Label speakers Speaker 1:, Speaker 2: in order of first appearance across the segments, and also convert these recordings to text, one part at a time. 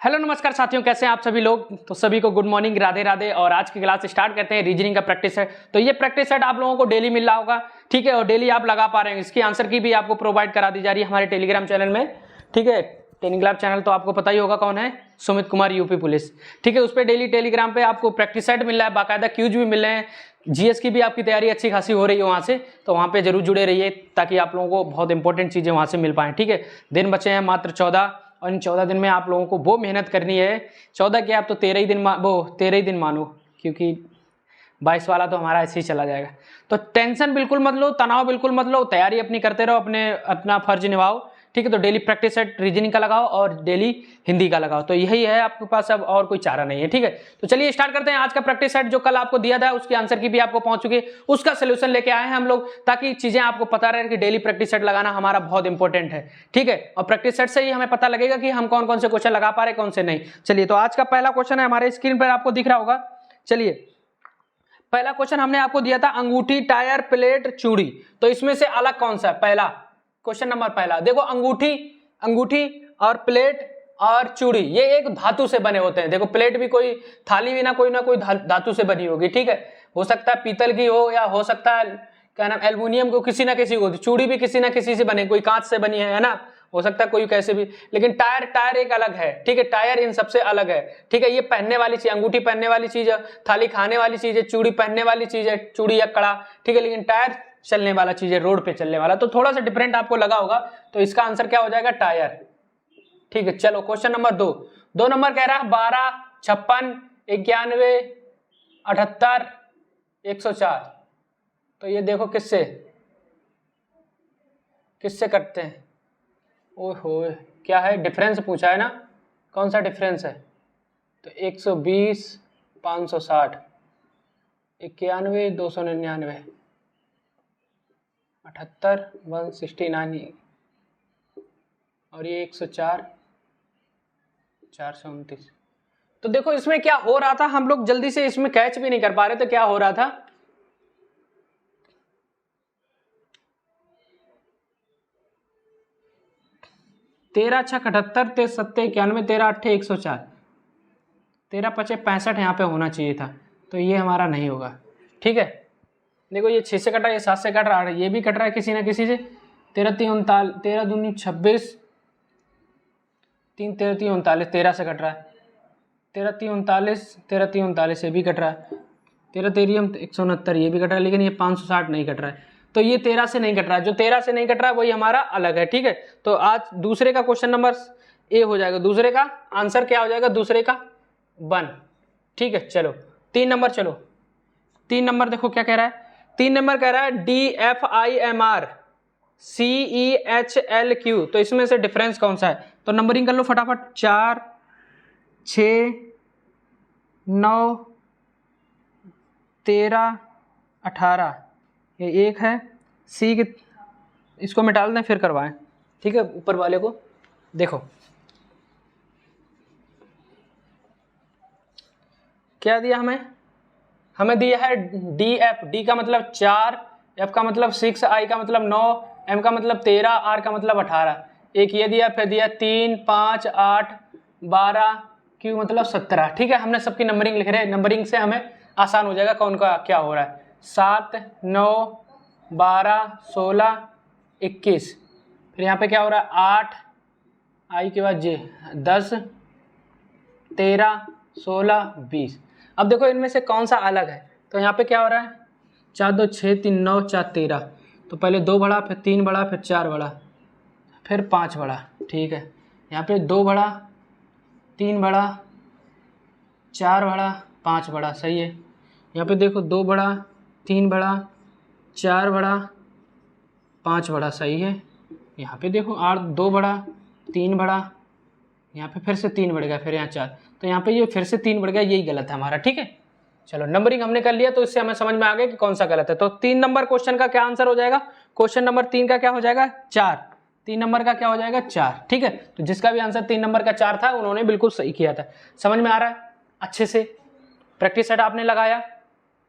Speaker 1: Hello नमस्कार साथियों, कैसे हैं आप सभी लोग। तो सभी को गुड मॉर्निंग, राधे राधे। और आज की क्लास स्टार्ट करते हैं। रीजनिंग का प्रैक्टिस सेट, तो ये प्रैक्टिस सेट आप लोगों को डेली मिल रहा होगा, ठीक है, और डेली आप लगा पा रहे हैं। इसकी आंसर की भी आपको प्रोवाइड करा दी जा रही है हमारे टेलीग्राम चैनल में, ठीक है। टेलीग्राम चैनल तो आपको पता ही होगा कौन है, सुमित कुमार यूपी पुलिस, ठीक है। उस पर डेली टेलीग्राम पे आपको प्रैक्टिस सेट मिल रहा है, बाकायदा क्यूज भी मिल रहे हैं, जीएस की भी आपकी तैयारी अच्छी खासी हो रही है वहाँ से, तो वहाँ पे जरूर जुड़े रहिए ताकि आप लोगों को बहुत इंपॉर्टेंट चीज़ें वहाँ से मिल पाएँ, ठीक है। दिन बचे हैं मात्र 14, और इन 14 दिन में आप लोगों को वो मेहनत करनी है। 14 क्या, आप तो 13 ही दिन 13 ही दिन मानो, क्योंकि 22 वाला तो हमारा ऐसे ही चला जाएगा। तो टेंशन बिल्कुल मत लो, तनाव बिल्कुल मत लो, तैयारी अपनी करते रहो, अपना फर्ज निभाओ, ठीक है। तो डेली प्रैक्टिस सेट रीजनिंग का लगाओ और डेली हिंदी का लगाओ, तो यही है आपके पास, अब और कोई चारा नहीं है, ठीक है। तो चलिए स्टार्ट करते हैं। आज का प्रैक्टिस सेट जो कल आपको दिया था उसकी आंसर की भी आपको पहुंच चुकी है, उसका सोल्यूशन लेके आए हैं हम लोग, ताकि चीजें आपको पता रहे कि डेली प्रैक्टिस सेट लगाना हमारा बहुत इंपॉर्टेंट है, ठीक है। और प्रैक्टिस सेट से ही हमें पता लगेगा कि हम कौन कौन से क्वेश्चन लगा पा रहे, कौन से नहीं। चलिए, तो आज का पहला क्वेश्चन है, हमारे स्क्रीन पर आपको दिख रहा होगा। चलिए, पहला क्वेश्चन हमने आपको दिया था अंगूठी, टायर, प्लेट, चूड़ी, तो इसमें से अलग कौन सा है। पहला क्वेश्चन नंबर पहला देखो, अंगूठी और प्लेट और चूड़ी ये एक धातु से बने होते हैं। देखो, प्लेट भी कोई थाली भी ना कोई धातु से बनी होगी, ठीक है। हो सकता है पीतल की हो, या हो सकता है क्या नाम एल्युमिनियम को, किसी ना किसी को। चूड़ी भी किसी ना किसी से बने, कोई कांच से बनी है ना, हो सकता है कोई कैसे भी। लेकिन टायर एक अलग है, ठीक है। टायर इन सबसे अलग है, ठीक है। ये पहनने वाली चीज, अंगूठी पहनने वाली चीज है, थाली खाने वाली चीज है, चूड़ी पहनने वाली चीज है, चूड़ी या कड़ा, ठीक है। लेकिन टायर चलने वाला चीज है, रोड पे चलने वाला, तो थोड़ा सा डिफरेंट आपको लगा होगा। तो इसका आंसर क्या हो जाएगा, टायर, ठीक है। चलो क्वेश्चन नंबर 2 नंबर कह रहा है 12, 56, 91, 78, 104। तो ये देखो किससे करते हैं। ओहो, क्या है डिफरेंस पूछा है ना, कौन सा डिफरेंस है। तो 120, 560, 91, 299, 78, 169, और ये 104, 429। तो देखो इसमें क्या हो रहा था, हम लोग जल्दी से इसमें कैच भी नहीं कर पा रहे। तो क्या हो रहा था, तेरह 6 78, 13 7 91, 13 8 104, 13 5 65 यहाँ पे होना चाहिए था, तो ये हमारा नहीं होगा, ठीक है। देखो ये 6 से कट रहा है, ये 7 से कट रहा है, ये भी कट रहा है किसी ना किसी से। 13 3 39, 13 दूनी 26, 3 13 3 39, 13 से कट रहा है। 13 3 39, 13 3 39, ये भी कट रहा है। 13 13 169, ये भी कट रहा है, लेकिन ये 560 नहीं कट रहा है। तो ये 13 से नहीं कट रहा है, जो 13 से नहीं कट रहा है वही हमारा अलग है, ठीक है। तो आज दूसरे का क्वेश्चन नंबर ए हो जाएगा, दूसरे का आंसर क्या हो जाएगा, दूसरे का 1, ठीक है। चलो 3 नंबर, चलो 3 नंबर देखो क्या कह रहा है। 3 नंबर कह रहा है DFIMR CEHLQ, तो इसमें से डिफरेंस कौन सा है। तो नंबरिंग कर लो फटाफट, 4 6 9 13 18, ये 1 है। सी के इसको मिटा दें फिर करवाएं, ठीक है। ऊपर वाले को देखो क्या दिया हमें दिया है DF, डी का मतलब 4, F का मतलब 6, I का मतलब 9, M का मतलब 13, R का मतलब 18। एक ये दिया, फिर दिया 3 5 8 12, Q मतलब 17, ठीक है। हमने सबकी नंबरिंग लिख रहे हैं, नंबरिंग से हमें आसान हो जाएगा कौन का क्या हो रहा है। 7 9 12 16 21, फिर यहाँ पे क्या हो रहा है 8, I के बाद J 10 13 16 20। अब देखो इनमें से कौन सा अलग है। तो यहाँ पे क्या हो रहा है, 4 2 6 3 9 4 13, तो पहले 2 बढ़ा, फिर 3 बढ़ा, फिर 4 बढ़ा, फिर 5 बढ़ा, ठीक है। यहाँ पे 2 बढ़ा, 3 बढ़ा, 4 बढ़ा, 5 बढ़ा, सही है। यहाँ पे देखो 2 बढ़ा, 3 बढ़ा, 4 बढ़ा, 5 बढ़ा, सही है। यहाँ पे देखो 2 बढ़ा, 3 बढ़ा, यहाँ पे फिर से 3 बढ़ गया, फिर यहाँ 4, तो यहाँ पे ये फिर से 3 बढ़ गया, यही गलत है हमारा, ठीक है। चलो नंबरिंग हमने कर लिया, तो इससे हमें समझ में आ गया कि कौन सा गलत है। तो 3 नंबर क्वेश्चन का क्या आंसर हो जाएगा, क्वेश्चन नंबर 3 का क्या हो जाएगा, 4। 3 नंबर का क्या हो जाएगा, 4, ठीक है। तो जिसका भी आंसर 3 नंबर का 4 था उन्होंने बिल्कुल सही किया था। समझ में आ रहा है अच्छे से। प्रैक्टिस सेट आपने लगाया,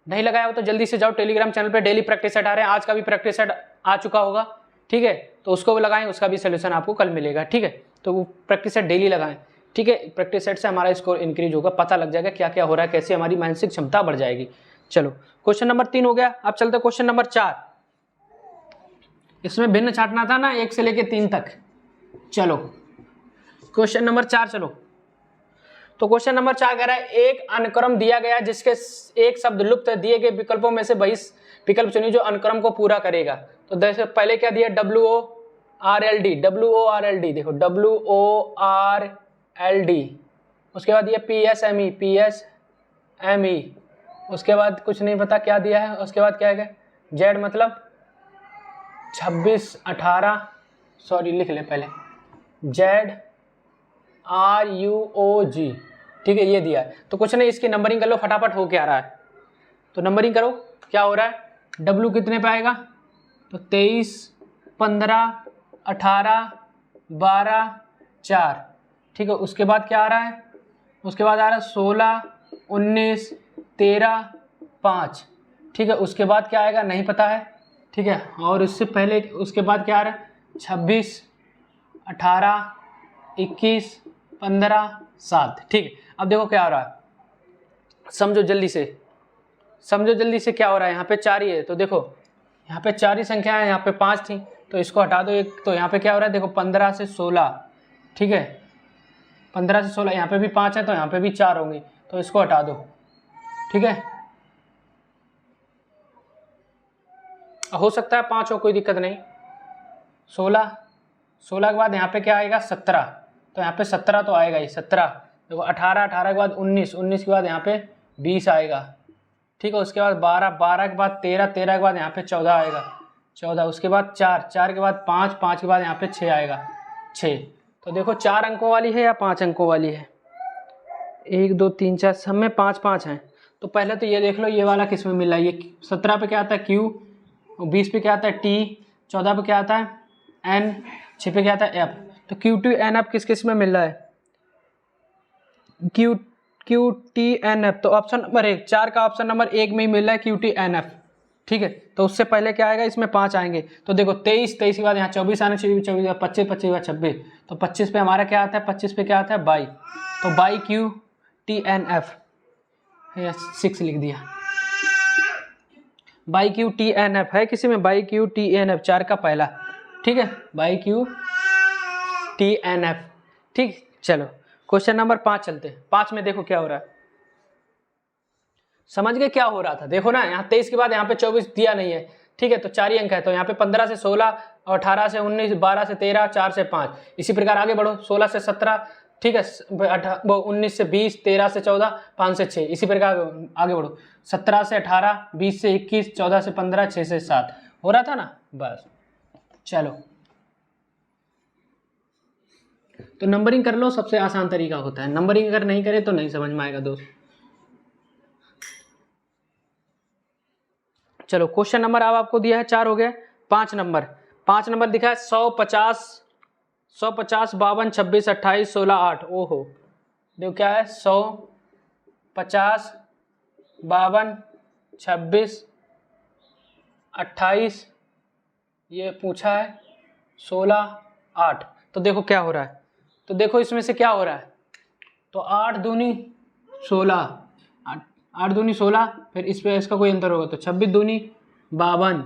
Speaker 1: नहीं लगाया हो तो जल्दी से जाओ टेलीग्राम चैनल पर, डेली प्रैक्टिस सेट आ रहे हैं। आज का भी प्रैक्टिस सेट आ चुका होगा, ठीक है। तो उसको भी लगाएं, उसका भी सोल्यूशन आपको कल मिलेगा, ठीक है। तो वो प्रैक्टिस सेट डेली लगाएं, ठीक है, प्रैक्टिस सेट से हमारा स्कोर इंक्रीज होगा, पता लग जाएगा क्या क्या हो रहा है, कैसे हमारी मानसिक क्षमता बढ़ जाएगी। चलो क्वेश्चन नंबर 3 हो गया। अब चलते क्वेश्चन नंबर 4। इसमें भिन्न छांटना था ना 1 से लेके 3 तक। चलो क्वेश्चन नंबर 4 चलो। तो क्वेश्चन नंबर 4 कह रहा है एक अनुक्रम दिया गया जिसके एक शब्द लुप्त है, दिए गए विकल्पों में से वही विकल्प चुनिए जो अनुक्रम को पूरा करेगा। तो जैसे पहले क्या दिया, WORLD, WORLD देखो WORLD, उसके बाद ये PSME, उसके बाद कुछ नहीं पता क्या दिया है, उसके बाद क्या है Z मतलब 26 18, सॉरी लिख ले पहले ZRUOG, ठीक है ये दिया है। तो कुछ नहीं, इसकी नंबरिंग कर लो फटाफट, हो क्या रहा है। तो नंबरिंग करो क्या हो रहा है, W कितने पे आएगा, तो 23 15 18 12 4, ठीक है। उसके बाद क्या आ रहा है, उसके बाद आ रहा है 16 19 13 5, ठीक है। उसके बाद क्या आएगा नहीं पता है, ठीक है। और उससे पहले उसके बाद क्या आ रहा है 26 18 21 15 7, ठीक है। अब देखो क्या हो रहा है, समझो जल्दी से, समझो जल्दी से क्या हो रहा है। यहाँ पे 4 ही है, तो देखो यहाँ पे 4 ही संख्या है, यहाँ पे 5 थी तो इसको हटा दो एक, तो यहाँ पे क्या हो रहा है देखो 15 से 16, ठीक है। 15 से 16, यहाँ पे भी 5 है तो यहाँ पे भी 4 होंगी, तो इसको हटा दो, ठीक है। हो सकता है 5 हो, कोई दिक्कत नहीं। 16 के बाद यहाँ पे क्या आएगा 17, तो यहाँ पे 17 तो आएगा ही, 17 देखो 18 के बाद 19 के बाद यहाँ पे 20 आएगा, ठीक है। उसके बाद 12 के बाद 13 के बाद यहाँ पे 14 आएगा, 14 उसके बाद 4 के बाद 5 के बाद यहाँ पे 6 आएगा, 6। तो देखो 4 अंकों वाली है या 5 अंकों वाली है, 1 2 3 4 सब में 5 हैं। तो पहले तो ये देख लो ये वाला किस में मिल रहा है, ये 17 पे क्या आता है Q, 20 पे क्या आता है T, 14 पे क्या आता है N, 6 पे क्या आता है F। तो QTNF किस किस में मिल रहा है, QTNF, तो ऑप्शन नंबर 1, 4 का ऑप्शन नंबर 1 में ही मिल रहा है QTNF, ठीक है। तो उससे पहले क्या आएगा, इसमें 5 आएंगे। तो देखो 23 के बाद यहाँ 24 आना चाहिए, 24 25 के बाद 26, तो 25 पे हमारा क्या आता है, 25 पे क्या आता है 22, तो ByQTNF 6 लिख दिया, ByQTNF है किसी में, ByQTNF 4 का पहला, ठीक है, ByQTNF, ठीक। चलो क्वेश्चन नंबर 5 चलते हैं। 5 में देखो क्या हो रहा है, समझ गए क्या हो रहा था, देखो ना यहाँ 23 के बाद यहाँ पे 24 दिया नहीं है, ठीक है। तो 4 ही अंक है, तो यहाँ पे 15 से 16 और 18 से 19 12 से 13 4 से 5, इसी प्रकार आगे बढ़ो 16 से 17, ठीक है, 19 से 20 13 से 14 5 से 6, इसी प्रकार आगे बढ़ो 17 से 18 20 से 21 14 से 15 6 से 7, हो रहा था ना बस। चलो तो नंबरिंग कर लो, सबसे आसान तरीका होता है, नंबरिंग अगर नहीं करे तो नहीं समझ में आएगा दोस्त। चलो क्वेश्चन नंबर अब आपको दिया है 4 हो गया। 5 नंबर दिखा है 150 52 26 28 16 8, ओहो देखो क्या है 150 52 26 28, ये पूछा है 16 8। तो देखो क्या हो रहा है, तो देखो इसमें से क्या हो रहा है, तो 8 दूनी 16, 8 दूनी 16, फिर इस पे इसका कोई अंतर होगा तो 26 दूनी 52,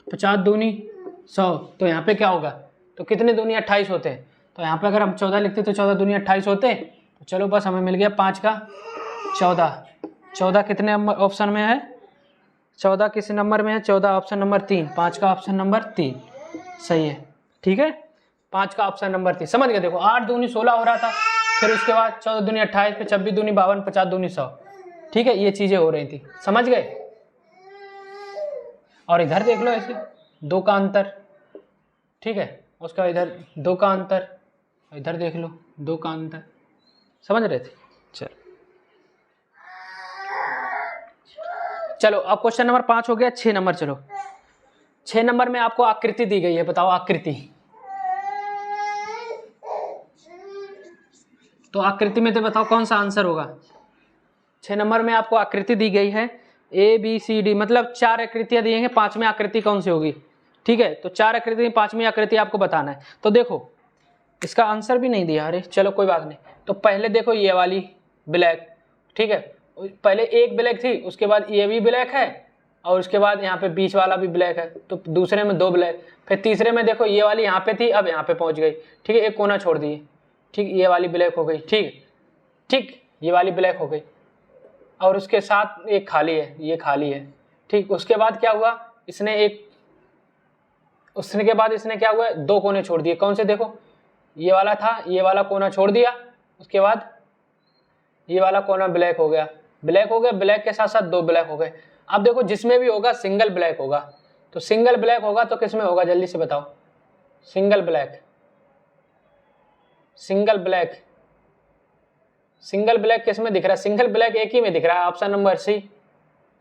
Speaker 1: 50 दूनी 100, तो यहाँ पे क्या होगा, तो कितने दूनी 28 होते हैं, तो यहाँ पे अगर हम 14 लिखते तो 14 दूनी 28 होते, तो चलो बस हमें मिल गया 5 का 14 कितने ऑप्शन में है, 14 किस नंबर में है, 14 ऑप्शन नंबर 3, 5 का ऑप्शन नंबर 3 सही है, ठीक है। 5 का ऑप्शन नंबर 3 समझ गए। देखो 8 दूनी 16 हो रहा था, फिर उसके बाद 14 दूनी 28, फिर 26 दूनी 52, 50 दूनी 100, ठीक है, ये चीजें हो रही थी, समझ गए। और इधर देख लो ऐसे 2 का अंतर, ठीक है, उसका इधर 2 का अंतर, इधर देख लो 2 का अंतर, समझ रहे थे। चलो अब क्वेश्चन नंबर 5 हो गया। 6 नंबर, चलो 6 नंबर में आपको आकृति दी गई है, बताओ आकृति। तो आकृति में तो बताओ कौन सा आंसर होगा। 6 नंबर में आपको आकृति दी गई है ABCD, मतलब 4 आकृतियां दी हैं, 5वीं आकृति कौन सी होगी, ठीक है। तो 4 आकृति 5वीं आकृति आपको बताना है। तो देखो इसका आंसर भी नहीं दिया, अरे चलो कोई बात नहीं। तो पहले देखो ये वाली ब्लैक, ठीक है, पहले एक ब्लैक थी, उसके बाद ये भी ब्लैक है, और उसके बाद यहाँ पे बीच वाला भी ब्लैक है, तो दूसरे में 2 ब्लैक, फिर तीसरे में देखो ये वाली यहाँ पे थी, अब यहाँ पे पहुँच गई, ठीक है, एक कोना छोड़ दिए, ठीक, ये वाली ब्लैक हो गई, ठीक ठीक, ये वाली ब्लैक हो गई, और उसके साथ एक खाली है, ये खाली है, ठीक। उसके बाद क्या हुआ, इसने एक, उसने के बाद इसने क्या हुआ, 2 कोने छोड़ दिए, कौन से, देखो ये वाला था, ये वाला कोना छोड़ दिया, उसके बाद ये वाला कोना ब्लैक हो गया, ब्लैक हो गया, ब्लैक के साथ साथ 2 ब्लैक हो गए। अब देखो जिसमें भी होगा सिंगल ब्लैक होगा, तो सिंगल ब्लैक होगा तो किसमें होगा, जल्दी से बताओ, single black, single black, single black किसमें दिख रहा है, सिंगल ब्लैक एक ही में दिख रहा है, ऑप्शन नंबर सी।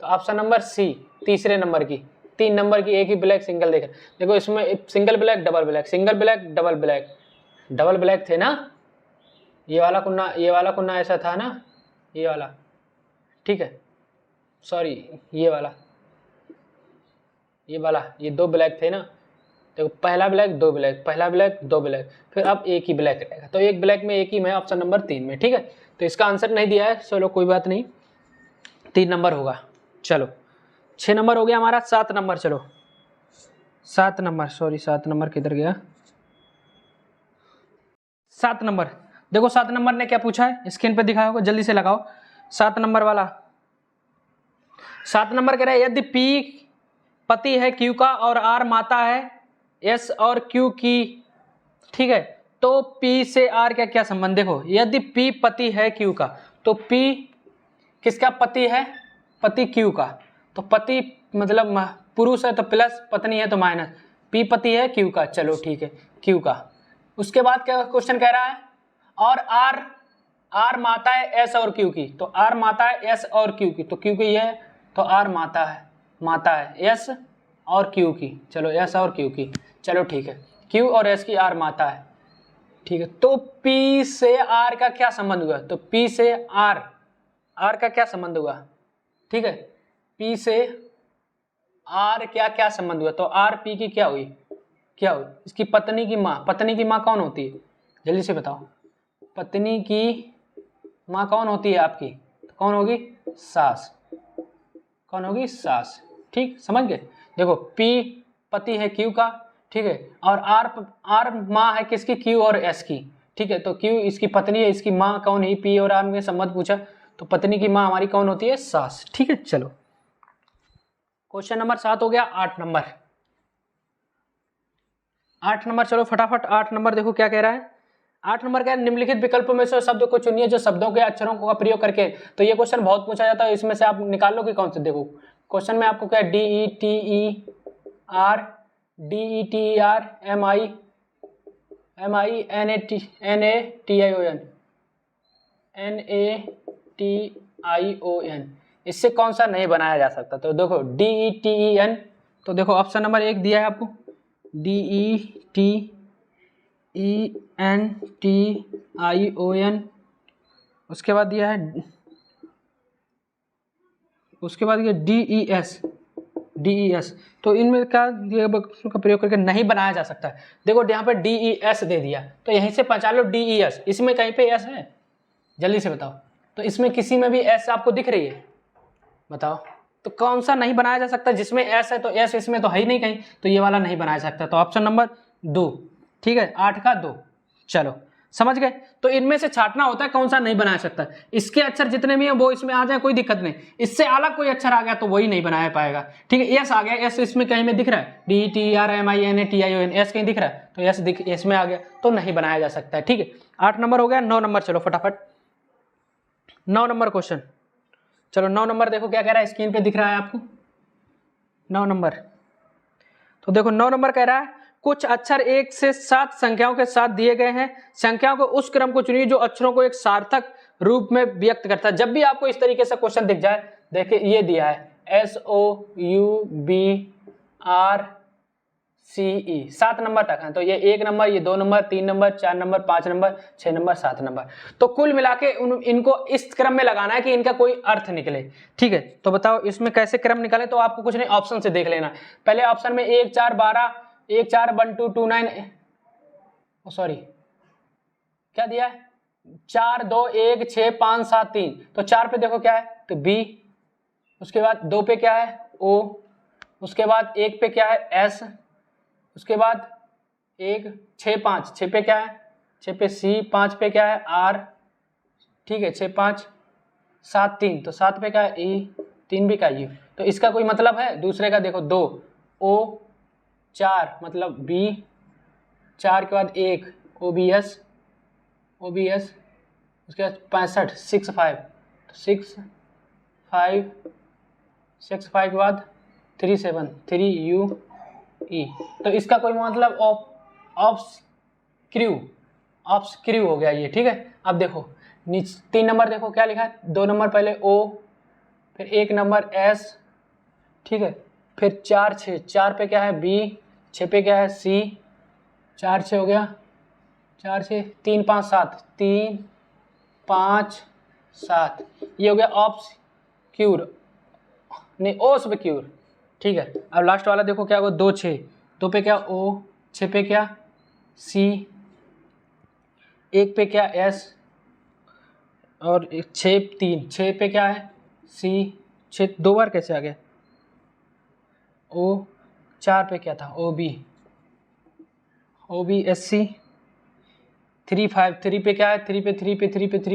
Speaker 1: तो ऑप्शन नंबर सी, तीसरे नंबर की, 3 नंबर की एक ही ब्लैक सिंगल देख, देखो इसमें single black double black, single black double black, double black थे ना, ये वाला कुन्ना, ये वाला कुन्ना ऐसा था ना, ये वाला, ठीक है, सॉरी ये वाला, ये 2 ब्लैक थे ना, देखो पहला ब्लैक 2 ब्लैक, पहला ब्लैक 2 ब्लैक, फिर अब एक ही ब्लैक रहेगा, तो एक ब्लैक में एक ही में, ऑप्शन नंबर 3 में, ठीक है। तो इसका आंसर नहीं दिया है, चलो कोई बात नहीं, 3 नंबर होगा। चलो 6 नंबर हो गया हमारा, 7 नंबर, चलो 7 नंबर, सॉरी 7 नंबर किधर गया, 7 नंबर, देखो 7 नंबर ने क्या पूछा है, स्क्रीन पे दिखाया होगा, जल्दी से लगाओ 7 नंबर वाला। 7 नंबर कह रहा है यदि P पति है Q का और R माता है S और Q की, ठीक है, तो P से R का क्या संबंध, देखो यदि P पति है Q का, तो P किसका पति है, पति Q का, तो पति मतलब पुरुष है तो प्लस, पत्नी है तो माइनस, P पति है Q का, चलो ठीक है Q का। उसके बाद क्या क्वेश्चन कह रहा है, और R माता है S और Q की, तो R माता है S और Q की, तो Q की है, तो R माता है S और Q की, चलो S और Q की, चलो ठीक है, Q और S की R माता है, ठीक है। तो P से R का क्या संबंध हुआ, तो P से R का क्या संबंध हुआ, ठीक है, P से R क्या संबंध हुआ, तो R P की क्या हुई, इसकी पत्नी की माँ, पत्नी की माँ कौन होती है, जल्दी से बताओ, पत्नी की माँ कौन होती है आपकी, तो कौन होगी, सास, कौन होगी, सास, ठीक, समझ गए। देखो P पति है Q का, ठीक है, और R माँ है किसकी, Q और S की, ठीक है, तो Q इसकी पत्नी है, इसकी माँ कौन है, P और R में संबंध पूछा, तो पत्नी की माँ हमारी कौन होती है, सास, ठीक है। चलो क्वेश्चन नंबर 7 हो गया। 8 नंबर, 8 नंबर, चलो फटाफट 8 नंबर देखो क्या कह रहा है। 8 नंबर का निम्नलिखित विकल्पों में से शब्द को चुनिए जो शब्दों के अक्षरों का प्रयोग करके, तो ये क्वेश्चन बहुत पूछा जाता है, इसमें से आप निकाल लो कि कौन से, देखो क्वेश्चन में आपको क्या है, DETERMINATION, इससे कौन सा नहीं बनाया जा सकता, तो देखो DETEN, तो देखो ऑप्शन नंबर 1 दिया है आपको, DETENTION, उसके बाद दिया है, उसके बाद ये DES, तो इनमें का प्रयोग करके नहीं बनाया जा सकता है। देखो यहाँ पे DES दे दिया, तो यहीं से पहचान लो DES, इसमें कहीं पे S है, जल्दी से बताओ, तो इसमें किसी में भी S आपको दिख रही है, बताओ, तो कौन सा नहीं बनाया जा सकता, जिसमें S है तो S इसमें तो है ही नहीं कहीं, तो ये वाला नहीं बनाया जा सकता, तो ऑप्शन नंबर 2, ठीक है, 8 का 2, चलो समझ गए। तो इनमें से छांटना होता है कौन सा नहीं बना सकता, इसके अक्षर जितने भी हैं वो इसमें आ जाए कोई दिक्कत नहीं, इससे अलग कोई अक्षर आ गया तो वही नहीं बनाया पाएगा, ठीक है। एस आ गया, एस इसमें कहीं में दिख रहा है, DETERMINATION, एस कहीं दिख रहा है, तो एस इसमें आ गया तो नहीं बनाया जा सकता है, ठीक है। 8 नंबर हो गया। 9 नंबर, चलो फटाफट 9 नंबर क्वेश्चन, चलो 9 नंबर देखो क्या कह रहा है, स्क्रीन पे दिख रहा है आपको 9 नंबर, तो देखो 9 नंबर कह रहा है कुछ अक्षर 1 से 7 संख्याओं के साथ दिए गए हैं, संख्याओं को उस क्रम को चुनिए जो अक्षरों को एक सार्थक रूप में व्यक्त करता है। जब भी आपको इस तरीके से क्वेश्चन दिख जाए, देखिए ये दिया है SOUBRCE, 7 नंबर तक है, तो ये 1 नंबर, ये 2 number, 3 number, 4 number, 5 number, 6 number, 7 number, तो कुल मिला के इनको इस क्रम में लगाना है कि इनका कोई अर्थ निकले, ठीक है। तो बताओ इसमें कैसे क्रम निकाले, तो आपको कुछ नहीं, ऑप्शन से देख लेना। पहले ऑप्शन में 1 4 12, 1 4 1 2 2 9, सॉरी क्या दिया है 4 2 1 6 5 7 3, तो 4 पे देखो क्या है तो बी, उसके बाद 2 पे क्या है ओ, उसके बाद 1 पे क्या है एस, उसके बाद 1 6 5 6 पे क्या है 6 पे सी, 5 पे क्या है आर, ठीक है 6 5 7 3, तो 7 पे क्या है ई, 3 भी का यू, तो इसका कोई मतलब है दूसरे का देखो 2 ओ, 4 मतलब बी, 4 के बाद 1 ओ बी एस, उसके बाद 65 6 5, तो 6 5 के बाद 3 7 3 यू ई, तो इसका कोई मतलब ऑब्स्क्रू हो गया ये, ठीक है। अब देखो 3 नंबर देखो क्या लिखा है, 2 नंबर पहले ओ, फिर 1 नंबर एस, ठीक है, फिर 4 6, 4 पे क्या है बी, 6 पे क्या है सी, 4 6 हो गया, 4 6 3 5 7 3 5 7, ये हो गया ऑब्स्क्यूर नहीं ओब्स्क्यूर, ठीक है। अब लास्ट वाला देखो क्या होगा 2 6, 2 पे क्या ओ, 6 पे क्या सी, 1 पे क्या एस, और 6 3, 6 पे क्या है सी, 6 2 बार कैसे आ गया ओ, 4 पे क्या था ओ बी एस सी, 3 5 3 पे क्या है 3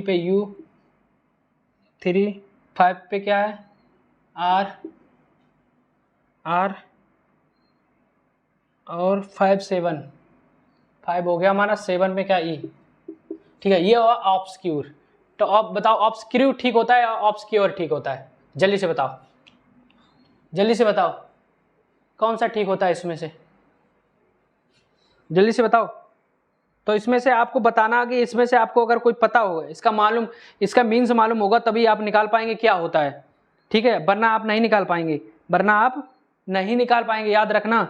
Speaker 1: पे यू, 3 5 पे क्या है आर और 5 7 5 हो गया हमारा, 7 पे क्या ई, ठीक है। ये हुआ ऑब्स्क्यूर। तो अब बताओ ऑब्स्क्रू ठीक होता है या ऑब्स्क्योर ठीक होता है, जल्दी से बताओ कौन सा ठीक होता है इसमें से, जल्दी से बताओ। तो इसमें से आपको बताना कि इसमें से आपको अगर कोई पता होगा इसका मीन्स मालूम होगा तभी आप निकाल पाएंगे क्या होता है, ठीक है, वरना आप नहीं निकाल पाएंगे, याद रखना।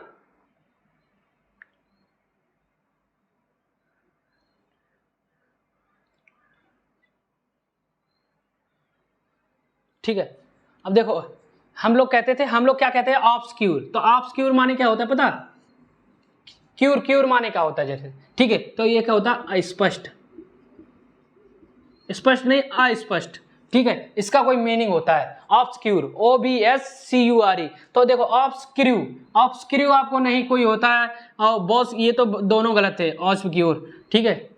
Speaker 1: ठीक है, अब देखो हम लोग क्या कहते हैं ऑब्स्क्यूर, तो ऑब्स्क्यूर माने क्या होता है पता, क्यूर माने क्या होता है जैसे, ठीक है। तो ये क्या होता है स्पष्ट नहीं अस्पष्ट, ठीक है, इसका कोई मीनिंग होता है ऑब्स्क्यूर, OBSCURE। तो देखो ऑब्स्क्रू आपको नहीं कोई होता है, और बॉस ये तो दोनों गलत है ऑब्स्क्यूर, ठीक है।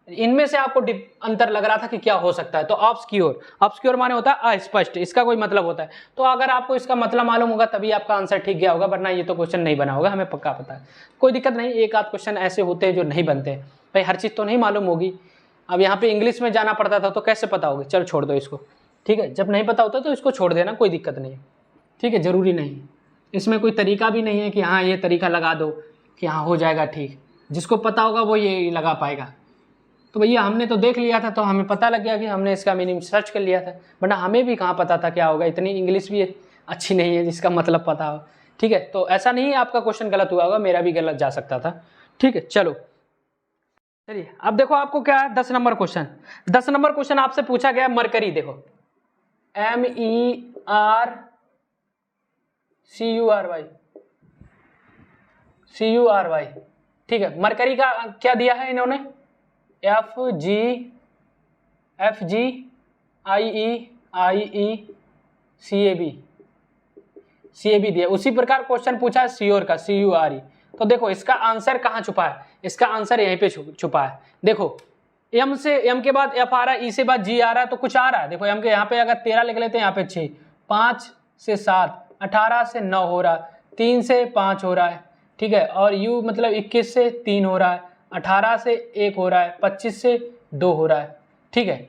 Speaker 1: इनमें से आपको अंतर लग रहा था कि क्या हो सकता है, तो ऑब्स्क्योर माने होता है अस्पष्ट, इसका कोई मतलब होता है। तो अगर आपको इसका मतलब मालूम होगा तभी आपका आंसर ठीक गया होगा, वरना ये तो क्वेश्चन नहीं बना होगा, हमें पक्का पता है। कोई दिक्कत नहीं, एक आध क्वेश्चन ऐसे होते हैं जो नहीं बनते भाई, हर चीज़ तो नहीं मालूम होगी। अब यहाँ पे इंग्लिश में जाना पड़ता था तो कैसे पता होगी, चलो छोड़ दो इसको, ठीक है। जब नहीं पता होता तो इसको छोड़ देना, कोई दिक्कत नहीं है, ठीक है, ज़रूरी नहीं है। इसमें कोई तरीका भी नहीं है कि हाँ ये तरीका लगा दो कि हाँ हो जाएगा ठीक, जिसको पता होगा वो ये लगा पाएगा। तो भैया हमने तो देख लिया था, तो हमें पता लग गया कि हमने इसका मीनिंग सर्च कर लिया था, वरना हमें भी कहाँ पता था क्या होगा, इतनी इंग्लिश भी अच्छी नहीं है जिसका मतलब पता हो, ठीक है। तो ऐसा नहीं है आपका क्वेश्चन गलत हुआ होगा, मेरा भी गलत जा सकता था, ठीक है। चलिए अब देखो आपको क्या है 10 नंबर क्वेश्चन आपसे पूछा गया मरकरी, देखो MERCURY, ठीक है। मरकरी का क्या दिया है इन्होंने FG CAB दिया। उसी प्रकार क्वेश्चन पूछा है COR का CURE। तो देखो इसका आंसर कहाँ छुपा है, इसका आंसर यहीं पे छुपा है। देखो M के बाद F आ रहा है, E से बाद G आ रहा है, तो कुछ आ रहा है। देखो M के यहाँ पे अगर 13 लिख लेते हैं, यहाँ पे 6, 5 से 7, 18 से 9 हो रहा है, 3 से 5 हो रहा है, ठीक है। और U मतलब 21 से 3 हो रहा है, 18 से 1 हो रहा है, 25 से 2 हो रहा है, ठीक है,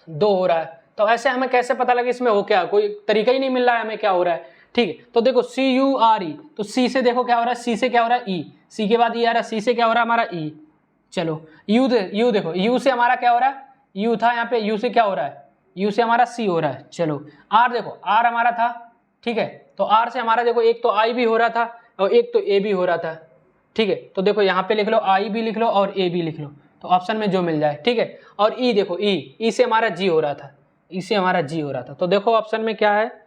Speaker 1: 2 हो रहा है। तो ऐसे हमें कैसे पता लगे इसमें हो क्या, कोई तरीका ही नहीं मिल रहा है हमें क्या हो रहा है, ठीक है। तो देखो CURE, तो C से देखो क्या हो रहा है, C से क्या हो रहा है E, C के बाद E आ रहा है, C से क्या हो रहा है हमारा E। चलो U देखो U से हमारा क्या हो रहा है, U था यहाँ पे, U से क्या हो रहा है, U से हमारा C हो रहा है। चलो R देखो R हमारा था, ठीक है। तो R से हमारा देखो एक तो I भी हो रहा था और एक तो A भी हो रहा था, ठीक है। तो देखो यहाँ पे लिख लो I भी लिख लो और A भी लिख लो, तो ऑप्शन में जो मिल जाए, ठीक है। और E देखो E से हमारा G हो रहा था, E से हमारा G हो रहा था। तो देखो ऑप्शन में क्या है,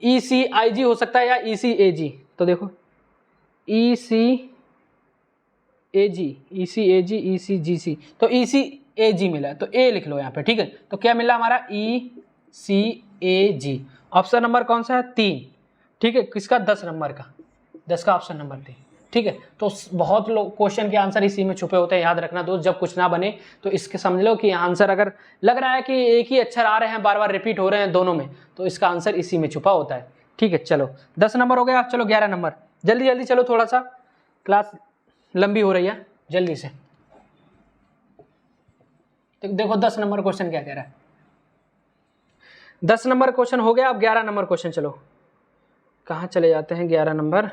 Speaker 1: ECIG हो सकता है या ECAG। तो देखो ECIG ए जी, ई सी ए जी, ई सी जी सी, तो ई सी ए जी मिला, तो ए लिख लो यहाँ पे, ठीक है। तो क्या मिला हमारा, ई सी ए जी। ऑप्शन नंबर कौन सा है, 3, ठीक है। किसका, 10 नंबर का, 10 का ऑप्शन नंबर 3, ठीक है। तो बहुत लोग क्वेश्चन के आंसर इसी में छुपे होते हैं, याद रखना दोस्त। जब कुछ ना बने तो इसके समझ लो कि आंसर अगर लग रहा है कि एक ही अक्षर आ रहे हैं, बार बार रिपीट हो रहे हैं दोनों में, तो इसका आंसर इसी में छुपा होता है, ठीक है। चलो 10 नंबर हो गया, चलो 11 नंबर, जल्दी जल्दी चलो, थोड़ा सा क्लास लंबी हो रही है, जल्दी से। देखो 10 नंबर क्वेश्चन क्या कह रहा है। 10 नंबर क्वेश्चन हो गया, अब 11 नंबर क्वेश्चन, चलो कहाँ चले जाते हैं 11 नंबर।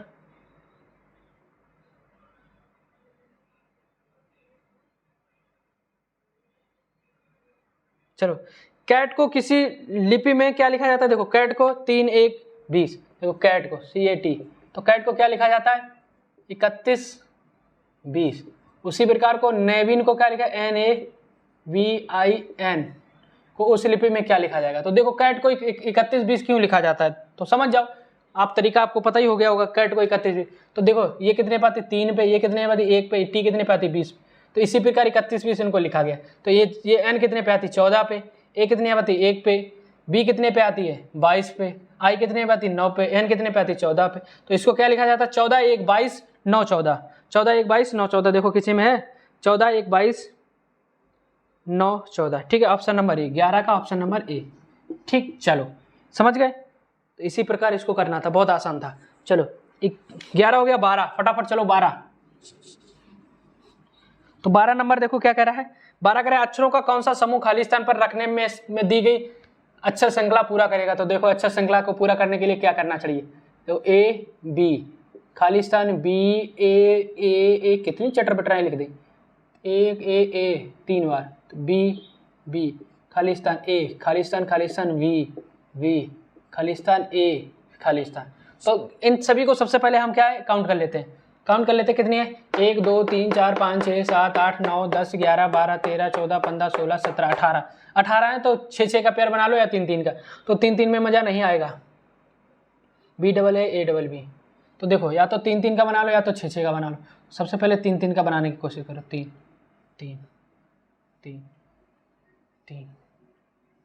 Speaker 1: चलो, कैट को किसी लिपि में क्या लिखा जाता है, देखो कैट को 3 1 20, देखो कैट को CAT, तो कैट को क्या लिखा जाता है, 31 20। उसी प्रकार को नेविन को क्या लिखा है, NAVIN को उस लिपि में क्या लिखा जाएगा। तो देखो कैट को 31 20 क्यों लिखा जाता है, तो समझ जाओ आप, तरीका आपको पता ही हो गया होगा। कैट को 31 20, तो देखो ये कितने पे आती, 3 पे, ये कितने पे आती, 1 पे, टी कितने पे आती, 20, तो इसी प्रकार 31 20 इनको लिखा गया। तो ये एन कितने पे आती, 14 पे, ए कितने पे आती, 1 पे, बी कितने पे आती है, 22 पे, आई कितने पे आती, 9 पे, एन कितने पे आती, 14 पे। तो इसको क्या लिखा जाता है, 14 1 22 9 14, 14 1 22 9 14, देखो किसी में है 14 1 22 9 14, ठीक है। ऑप्शन नंबर ए, 11 का ऑप्शन नंबर ए, ठीक। चलो समझ गए, तो इसी प्रकार इसको करना था, बहुत आसान था। चलो 11 हो गया, 12 फटाफट चलो 12। तो 12 नंबर देखो क्या कह रहा है, 12 कह रहा है अक्षरों का कौन सा समूह खाली स्थान पर रखने में दी गई अक्षर श्रृंखला पूरा करेगा। तो देखो अक्षर श्रृंखला को पूरा करने के लिए क्या करना चाहिए, तो ए बी, खाली स्थान बी ए, कितनी चटर बटराएं लिख दी, ए 3 बार, तो बी खाली स्थान ए, खाली स्थान वी खाली स्थान ए, खाली स्थान। तो इन सभी को सबसे पहले हम क्या है, काउंट कर लेते हैं, कितनी है, 1 2 3 4 5 6 7 8 9 10 11 12 13 14 15 16 17 18 है, तो 6 का पेयर बना लो या 3 का, तो 3 में मजा नहीं आएगा, BAA तो देखो या तो 3 का बना लो या तो 6 का बना लो। सबसे पहले 3 का बनाने की कोशिश करो, 3 3 3 3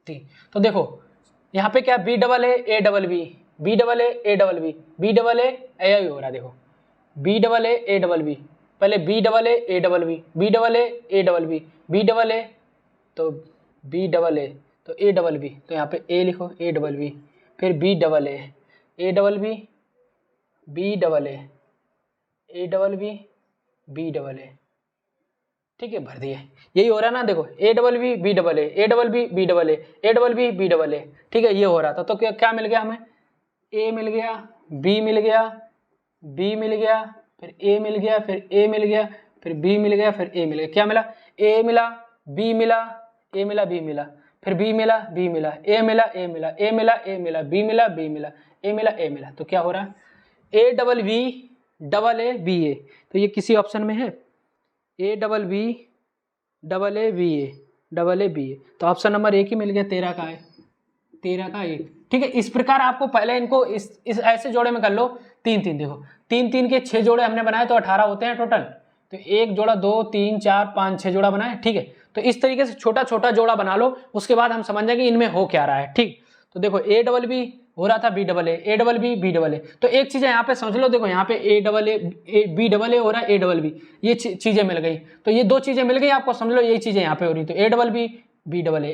Speaker 1: 3। तो देखो यहाँ पे क्या, BAA यही हो रहा है, देखो BAA, पहले BAA तो BAA, तो ABB, तो यहाँ पे A लिखो, ABB, फिर BAA, ठीक है, भर दिए, यही हो रहा ना, देखो ABB, ठीक है, ये हो रहा था। तो क्या मिल गया हमें, A मिल गया, B मिल गया, B मिल गया, फिर A मिल गया, फिर A मिल गया, फिर B मिल गया, फिर A मिल गया, क्या मिला, A मिला, B मिला, A मिला, B मिला, फिर B मिला, B मिला, A मिला, A मिला, A मिला, A मिला, B मिला, B मिला, A मिला, A मिला, तो क्या हो रहा है, ABBA, तो ये किसी ऑप्शन में है, ABBA, तो ऑप्शन नंबर 1 ही मिल गया, 13 का है, 13 का 1, ठीक है। इस प्रकार आपको पहले इनको इस ऐसे जोड़े में कर लो, 3 देखो 3 के 6 जोड़े हमने बनाए, तो 18 होते हैं टोटल, तो 1 जोड़ा 2 3 4 5 6 जोड़ा बनाए, ठीक है। तो इस तरीके से छोटा छोटा जोड़ा बना लो, उसके बाद हम समझ जाएंगे इनमें हो क्या रहा है, ठीक। तो देखो ABB हो रहा था, BAA, तो एक चीज़ यहाँ पे समझ लो, देखो यहाँ पे BAA हो रहा है, ABB, ये चीज़ें मिल गई, तो ये 2 चीज़ें मिल गई आपको, समझ लो यही चीज़ें यहाँ पे हो रही, तो ABB BAA,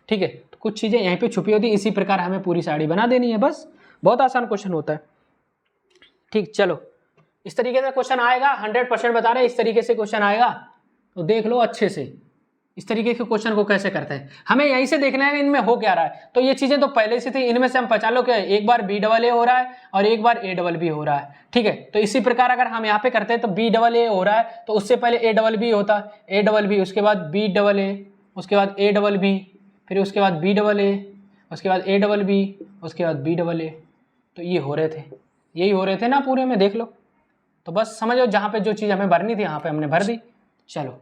Speaker 1: ठीक है। तो कुछ चीज़ें यहाँ पे छुपी होती, इसी प्रकार हमें पूरी साड़ी बना देनी है, बस बहुत आसान क्वेश्चन होता है, ठीक। चलो इस तरीके से क्वेश्चन आएगा, 100% बता रहे हैं, इस तरीके से क्वेश्चन आएगा, तो देख लो अच्छे से इस तरीके के क्वेश्चन को कैसे करते हैं, हमें यहीं से देखना है इनमें हो क्या रहा है। तो ये चीजें तो पहले से थी, इनमें से हम पहचान लो क्या, एक बार BAA हो रहा है और एक बार ABB हो रहा है, ठीक है। तो इसी प्रकार अगर हम यहाँ पे करते हैं तो BAA हो रहा है, तो उससे पहले ABB होता, ABB, उसके बाद BAA, उसके बाद ABB, फिर उसके बाद BAA, उसके बाद ABB, उसके बाद BAA, तो ये हो रहे थे, यही हो रहे थे ना पूरे में, देख लो। तो बस समझो जहाँ पे जो चीज़ हमें भरनी थी यहाँ पे हमने भर दी, चलो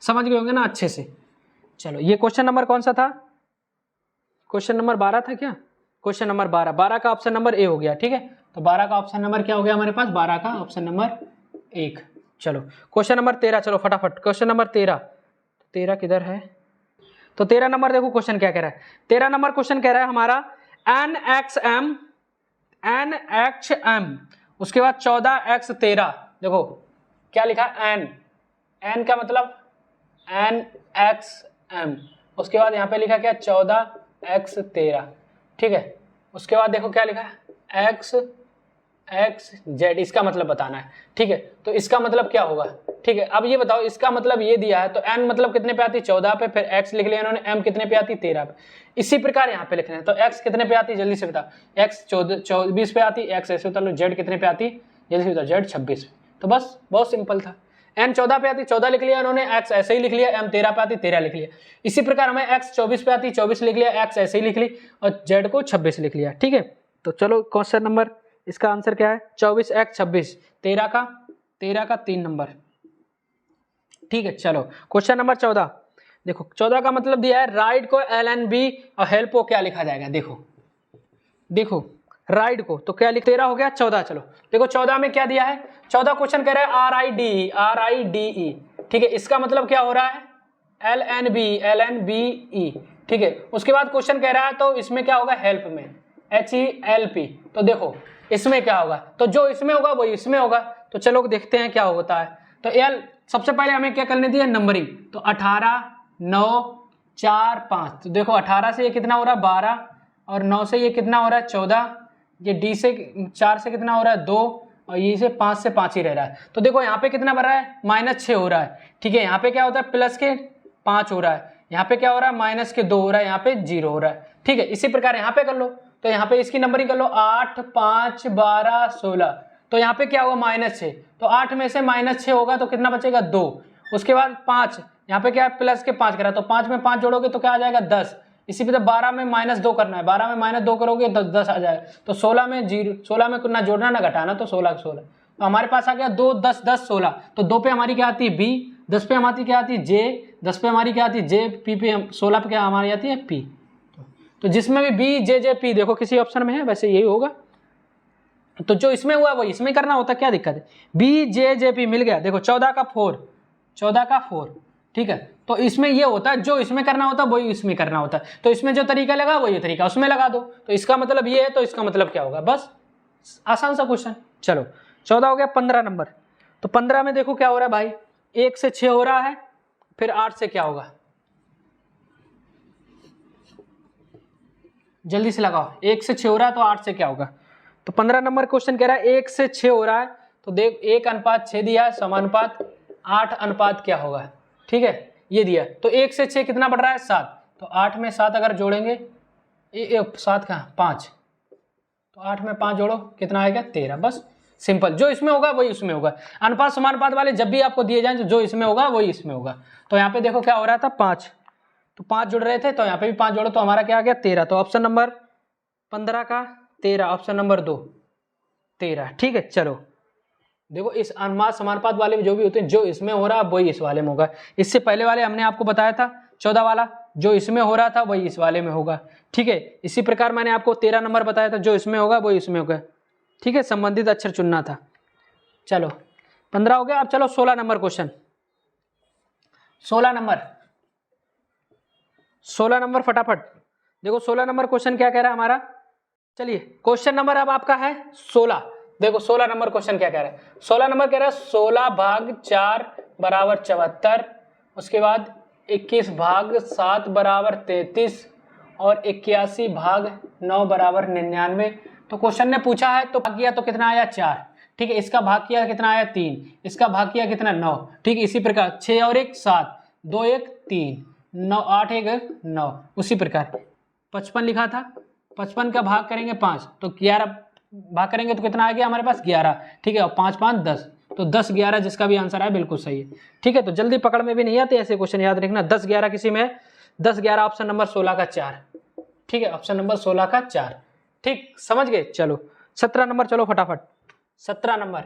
Speaker 1: समझ गए होंगे ना अच्छे से। चलो ये क्वेश्चन नंबर कौन सा था, क्वेश्चन नंबर 12 था क्या, क्वेश्चन नंबर 12 का ऑप्शन नंबर ए हो गया, ठीक है। तो 12 का ऑप्शन नंबर क्या हो गया हमारे पास, 12 का ऑप्शन नंबर 1। चलो क्वेश्चन नंबर 13, चलो फटाफट क्वेश्चन नंबर 13, 13 किधर है, तो 13 नंबर देखो क्वेश्चन क्या कह रहा है। 13 नंबर क्वेश्चन कह रहा है हमारा NXM, उसके बाद 14x13, देखो क्या लिखा n का मतलब NXM, उसके बाद यहाँ पे लिखा क्या 14x13, ठीक है। उसके बाद देखो क्या लिखा है XZ, इसका मतलब बताना है, ठीक है। तो इसका मतलब क्या होगा, ठीक है। अब ये बताओ इसका मतलब ये दिया है तो n मतलब कितने पे आती, 14 पे, फिर x लिख लिया इन्होंने, m कितने पे आती, 13 पे। इसी प्रकार यहाँ पे लिखना है तो x कितने पे आती, जल्दी से बता, x 24 पे आती, x ऐसे बता लो, z कितने पे आती, जल्दी से बता, z 26 पे। तो बस बहुत सिंपल था, n 14 पे आती 14 लिख लिया इन्होंने, x ऐसे ही लिख लिया, m 13 पे आती 13 लिख लिया। इसी प्रकार हमें x 24 पे आती 24 लिख लिया, x ऐसे ही लिख ली और z को 26 लिख लिया, ठीक है। तो चलो क्वेश्चन नंबर, इसका आंसर क्या है 24x26, 13 का 3 नंबर, ठीक है। चलो क्वेश्चन नंबर 14, देखो 14 का मतलब दिया है राइट को LNB और हेल्प को क्या लिखा जाएगा, देखो राइट को तो क्या लिख, 13 हो गया 14, चलो देखो 14 में क्या दिया है, 14 क्वेश्चन कह रहा है RIDE, ठीक है। इसका मतलब क्या हो रहा है LNBE, ठीक है। उसके बाद क्वेश्चन कह रहा है तो इसमें क्या होगा, हेल्प में HELP, तो देखो इसमें क्या होगा, तो जो इसमें होगा वही इसमें होगा, तो चलो देखते हैं क्या होता है। तो L सबसे पहले हमें क्या करने दी है, नंबरिंग, तो 18 9 4 5, तो देखो 18 से ये कितना हो रहा है 12, और 9 से ये कितना हो रहा है 14, ये D से 4 से कितना हो रहा है 2, और ये से 5 से 5 ही रह रहा है। तो देखो यहाँ पे कितना बन रहा है -6 हो रहा है, ठीक है। यहाँ पे क्या होता है प्लस के 5 हो रहा है, यहाँ पे क्या हो रहा है -2 हो रहा है, यहाँ पे 0 हो रहा है, ठीक है। इसी प्रकार यहाँ पे कर लो, तो यहाँ पे इसकी नंबरिंग कर लो 8 5 12 16, तो यहाँ पे क्या होगा -6, तो 8 में से -6 होगा तो कितना बचेगा 2। उसके बाद 5, यहाँ पे क्या है प्लस के 5 करा, तो 5 में 5 जोड़ोगे तो क्या आ जाएगा 10। इसी पे तो 12 में -2 करना है, 12 में -2 करोगे तो 10 आ जाएगा। तो 16 में 0, 16 में ना जोड़ना ना घटाना, तो 16 16, तो हमारे पास आ गया 2 10 10 16। तो 2 पे हमारी क्या आती है B, 10 पे हमारी क्या आती है J, 10 पे हमारी क्या आती है J, P पे 16 पे क्या हमारी आती है P। तो जिसमें भी B J J P देखो किसी ऑप्शन में है, वैसे यही होगा। तो जो इसमें हुआ वही इसमें करना होता, क्या दिक्कत है, B J J P मिल गया। देखो 14 का 4, ठीक है। तो इसमें ये होता है जो इसमें करना होता है वही इसमें करना होता है, तो इसमें जो तरीका लगा वही तरीका उसमें लगा दो, तो इसका मतलब ये है, तो इसका मतलब क्या होगा, बस आसान सा क्वेश्चन। चलो 14 हो गया। 15 नंबर, तो 15 में देखो क्या हो रहा है भाई, 1 से 6 हो रहा है, फिर 8 से क्या होगा, जल्दी से लगाओ, 1 से 6 हो रहा है तो 8 से क्या होगा। तो 15 नंबर क्वेश्चन कह रहा है 1 से 6 हो रहा है, तो देख 1:6 दिया है, समानुपात 8 अनुपात क्या होगा, ठीक है, ये दिया। तो 1 से 6 कितना बढ़ रहा है 7, तो 8 में 7 अगर जोड़ेंगे, 7 कहाँ 5, तो 8 में 5 जोड़ो कितना आएगा 13, बस सिंपल। जो इसमें होगा वही उसमें होगा। अनुपात समानुपात वाले जब भी आपको दिए जाएं जो इसमें होगा वही इसमें होगा। तो यहाँ पे देखो क्या हो रहा था 5, तो 5 जुड़ रहे थे, तो यहाँ पे भी 5 जोड़ो तो हमारा क्या आ गया 13। तो ऑप्शन नंबर 15 का 13, ऑप्शन नंबर 2 13, ठीक है। चलो देखो इस अनुपात समानुपात वाले में जो भी होते हैं, जो इसमें हो रहा है वही इस वाले में होगा। इससे पहले वाले हमने आपको बताया था 14 वाला, जो इसमें हो रहा था वही इस वाले में होगा, ठीक है। इसी प्रकार मैंने आपको 13 नंबर बताया था, जो इसमें होगा वही इसमें होगा, ठीक है। संबंधित अक्षर चुनना था। चलो 15 हो गया। अब चलो 16 नंबर क्वेश्चन, 16 नंबर फटाफट देखो 16 नंबर क्वेश्चन क्या कह रहा है हमारा। चलिए क्वेश्चन नंबर अब आपका है 16। देखो 16 नंबर क्वेश्चन क्या कह रहा है, 16 नंबर कह रहा है 16/4 = 74, उसके बाद 21/7 = 33 और 81/9 = 99। तो क्वेश्चन ने पूछा है तो भाग किया तो कितना आया 4, ठीक है। इसका भाग किया कितना आया 3, इसका भाग किया कितना 9, ठीक है। इसी प्रकार 6 और 1 7, 2 1 3, 9 8 1 9, उसी प्रकार 55 लिखा था, 55 का भाग करेंगे 5, तो 11 भाग करेंगे तो कितना आ गया हमारे पास 11, ठीक है। और 5 5 10, तो 10 11 जिसका भी आंसर है बिल्कुल सही है, ठीक है। तो जल्दी पकड़ में भी नहीं आते ऐसे क्वेश्चन, याद रखना 10 11 किसी में 10 11 ऑप्शन नंबर 16 का 4, ठीक है। ऑप्शन नंबर 16 का 4, ठीक, समझ गए। चलो 17 नंबर, चलो फटाफट 17 नंबर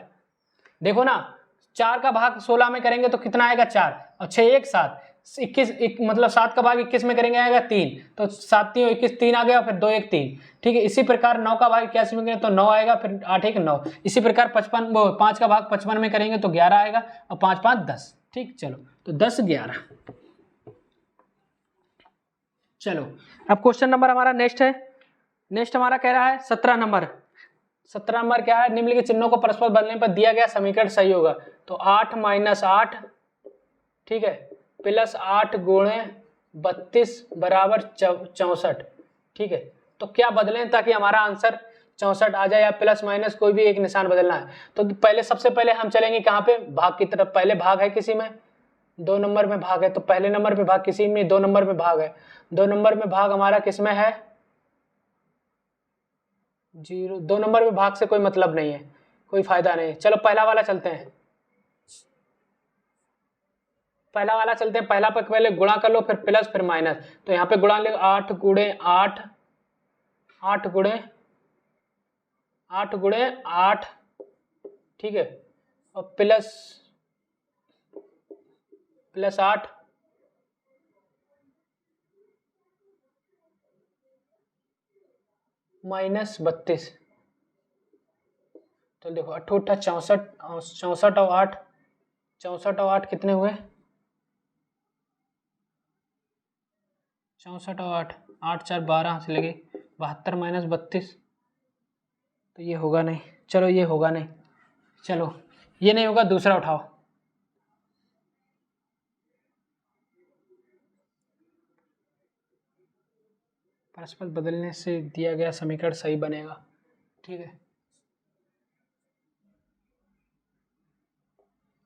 Speaker 1: देखो ना, 4 का भाग 16 में करेंगे तो कितना आएगा 4, और 6 1 7, 21 मतलब 7 का भाग 21 में करेंगे आएगा 3, तो 7 3 21 3 आ गया, फिर 2 1 3, ठीक है। इसी प्रकार 9 का भाग 81 में करेंगे तो 9 आएगा, फिर 8 1 9। इसी प्रकार 5 का भाग 55 में करेंगे तो 11 आएगा, और 5 5 10, ठीक। चलो तो 10 11। चलो अब क्वेश्चन नंबर हमारा नेक्स्ट है। नेक्स्ट हमारा कह रहा है 17 नंबर। 17 नंबर क्या है, निम्नलिखित चिन्हों को परस्पर बदलने पर दिया गया समीकरण सही होगा। तो 8 - 8, ठीक है, प्लस 8 गुणे 32 बराबर 64, ठीक है। तो क्या बदलें ताकि हमारा आंसर 64 आ जाए, या प्लस माइनस कोई भी एक निशान बदलना है। तो पहले सबसे पहले हम चलेंगे कहाँ पे, भाग की तरफ। पहले भाग है किसी में, 2 नंबर में भाग है, तो पहले नंबर पे भाग किसी में, 2 नंबर में भाग है। 2 नंबर में भाग हमारा किस में है, 0। 2 नंबर में भाग से कोई मतलब नहीं है, कोई फायदा नहीं। चलो पहला वाला चलते हैं, पहला वाला चलते हैं। पहला पे पहले गुणा कर लो, फिर प्लस, फिर माइनस। तो यहाँ पे गुणा ले, 8 गुणे 8, 8 गुणे 8, ठीक है, और प्लस 8 माइनस 32। तो देखो 8 8 64, 64 और 8, 64 और 8 कितने हुए, 64 और 8, 8 4 12 से लगे 72 माइनस 32। तो ये होगा नहीं, चलो ये होगा नहीं, चलो ये नहीं होगा, दूसरा उठाओ। परस्पर बदलने से दिया गया समीकरण सही बनेगा, ठीक है।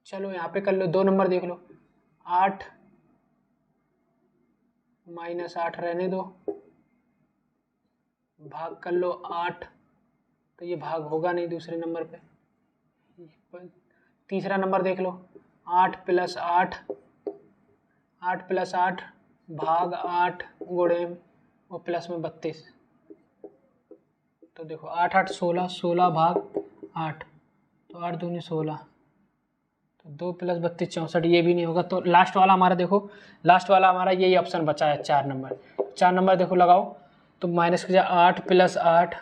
Speaker 1: चलो यहाँ पे कर लो, 2 नंबर देख लो, 8 - 8 रहने दो, भाग कर लो 8, तो ये भाग होगा नहीं दूसरे नंबर पे। तीसरा नंबर देख लो, 8 + 8, 8 + 8 भाग 8 गुणे वो प्लस में 32। तो देखो 8 8 16, 16 भाग 8, तो 8 दूनी 16, तो 2 + 32 64, ये भी नहीं होगा। तो लास्ट वाला हमारा देखो, लास्ट वाला हमारा यही ऑप्शन बचा है, 4 नंबर। 4 नंबर देखो लगाओ, तो माइनस की 8 + 8